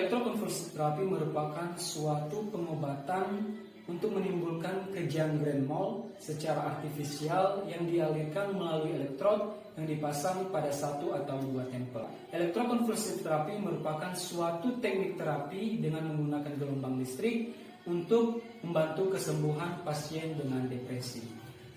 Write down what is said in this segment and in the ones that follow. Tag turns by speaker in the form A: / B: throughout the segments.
A: Elektrokonvulsif terapi merupakan suatu pengobatan untuk menimbulkan kejang grand mal secara artifisial yang dialirkan melalui elektrod yang dipasang pada satu atau dua tempel. Elektrokonvulsif terapi merupakan suatu teknik terapi dengan menggunakan gelombang listrik untuk membantu kesembuhan pasien dengan depresi.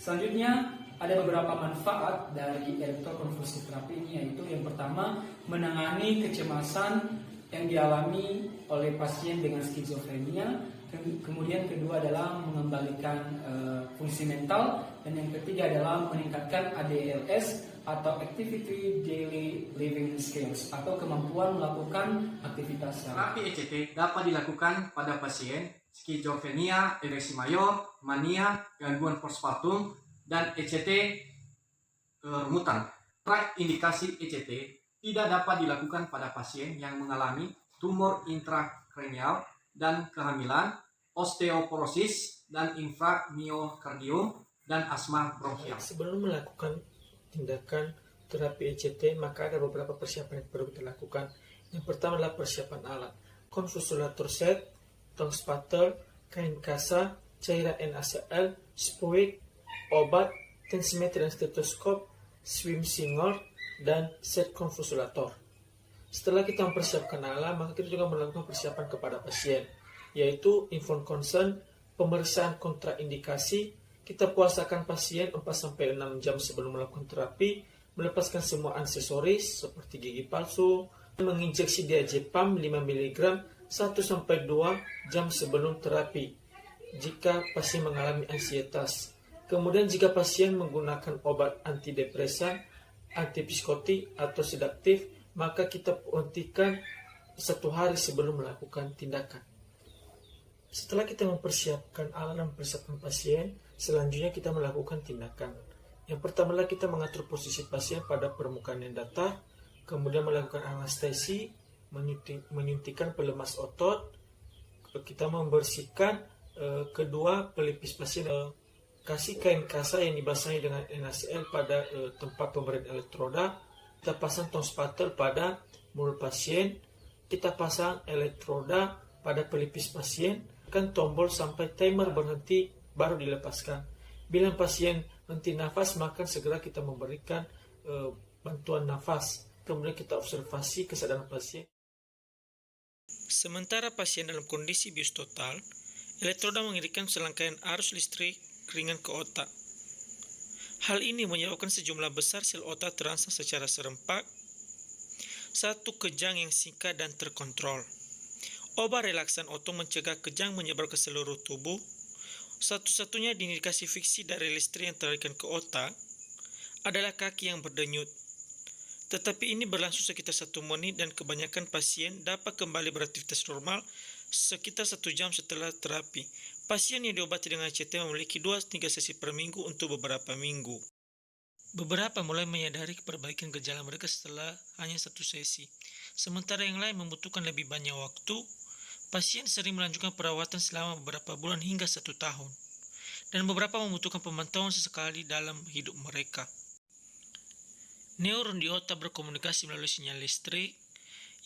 A: Selanjutnya, ada beberapa manfaat dari elektrokonvulsif terapi ini, yaitu yang pertama, menangani kecemasan yang dialami oleh pasien dengan skizofrenia. Kemudian kedua adalah mengembalikan fungsi mental, dan yang ketiga adalah meningkatkan ADLS atau Activity Daily Living Skills atau kemampuan melakukan aktivitas sehari-hari.
B: Terapi ECT dapat dilakukan pada pasien skizofrenia, ereksi mayor, mania, gangguan postpartum, dan ECT remutan. Indikasi ECT tidak dapat dilakukan pada pasien yang mengalami tumor intrakranial dan kehamilan, osteoporosis dan inframiokardium, dan asma bronkial.
C: Sebelum melakukan tindakan terapi ECT, maka ada beberapa persiapan yang perlu kita lakukan. Yang pertama adalah persiapan alat. Konfusulator set, tong spatel, kain kasa, cairan NaCl, spuit, obat, tensimeter dan stetoskop, swim singer, dan set konfusulator. Setelah kita mempersiapkan alat, maka kita juga melakukan persiapan kepada pasien, yaitu informed consent, pemeriksaan kontraindikasi. Kita puasakan pasien 4-6 jam sebelum melakukan terapi, melepaskan semua aksesoris seperti gigi palsu, menginjeksi diazepam 5 mg 1-2 jam sebelum terapi jika pasien mengalami ansietas. Kemudian jika pasien menggunakan obat antidepresan, antipsikotik atau sedaktif, maka kita hentikan 1 hari sebelum melakukan tindakan. Setelah kita mempersiapkan alat dan mempersiapkan pasien, selanjutnya kita melakukan tindakan. Yang pertama adalah kita mengatur posisi pasien pada permukaan yang datar, kemudian melakukan anestesi, menyuntikkan pelemas otot, kita membersihkan kedua pelipis pasien, kasih kain kasa yang dibasahi dengan NaCl pada tempat pemberian elektroda, kita pasang tong spatel pada mulut pasien, kita pasang elektroda pada pelipis pasien, kan tombol sampai timer berhenti baru dilepaskan. Bila pasien henti nafas, maka segera kita memberikan bantuan nafas. Kemudian kita observasi kesadaran pasien. Sementara pasien dalam kondisi bius total, elektroda mengirimkan serangkaian arus listrik ringan ke otak. Hal ini menyebabkan sejumlah besar sel otak terangsang secara serempak, satu kejang yang singkat dan terkontrol. Obat relaksan otot mencegah kejang menyebar ke seluruh tubuh. Satu-satunya indikasi fiksi dari listrik yang teralirkan ke otak adalah kaki yang berdenyut. Tetapi ini berlangsung sekitar 1 menit dan kebanyakan pasien dapat kembali beraktivitas normal sekitar 1 jam setelah terapi. Pasien yang diobati dengan ECT memiliki 2-3 sesi per minggu untuk beberapa minggu. Beberapa mulai menyadari perbaikan gejala mereka setelah hanya 1 sesi. Sementara yang lain membutuhkan lebih banyak waktu. Pasien sering melanjutkan perawatan selama beberapa bulan hingga 1 tahun. Dan beberapa membutuhkan pemantauan sesekali dalam hidup mereka. Neuron di otak berkomunikasi melalui sinyal listrik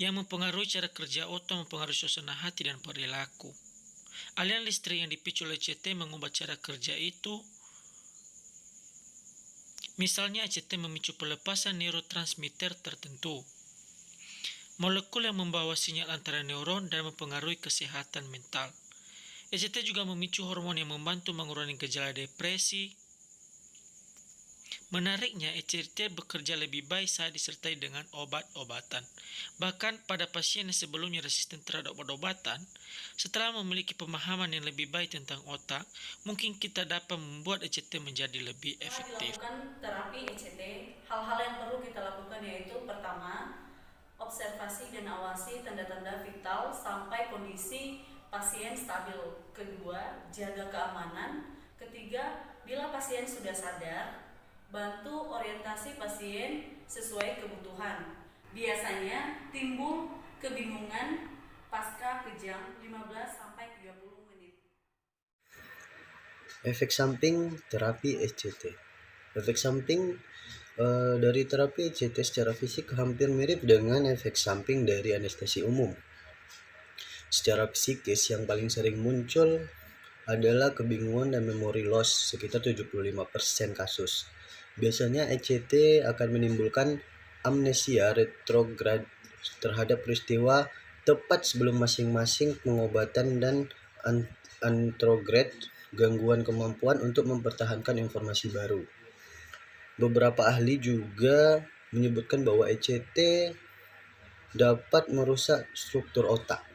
C: yang mempengaruhi cara kerja otak, mempengaruhi suasana hati dan perilaku. Aliran listrik yang dipicu oleh ECT mengubah cara kerja itu. Misalnya ECT memicu pelepasan neurotransmitter tertentu, molekul yang membawa sinyal antara neuron dan mempengaruhi kesehatan mental. ECT juga memicu hormon yang membantu mengurangi gejala depresi. Menariknya, ECT bekerja lebih baik saat disertai dengan obat-obatan. Bahkan pada pasien yang sebelumnya resisten terhadap obat-obatan, setelah memiliki pemahaman yang lebih baik tentang otak, mungkin kita dapat membuat ECT menjadi lebih efektif.
D: Dilakukan terapi ECT, hal-hal yang perlu kita lakukan yaitu pertama, observasi dan awasi tanda-tanda vital sampai kondisi pasien stabil. Kedua, jaga keamanan. Ketiga, bila pasien sudah sadar, bantu orientasi pasien sesuai kebutuhan. Biasanya timbul kebingungan pasca kejang 15-30 menit.
E: Efek samping terapi ECT. Efek samping dari terapi ECT secara fisik hampir mirip dengan efek samping dari anestesi umum. secara psikis yang paling sering muncul adalah kebingungan dan memory loss sekitar 75% kasus. Biasanya ECT akan menimbulkan amnesia retrograd terhadap peristiwa tepat sebelum masing-masing pengobatan dan antrograd gangguan kemampuan untuk mempertahankan informasi baru. Beberapa ahli juga menyebutkan bahwa ECT dapat merusak struktur otak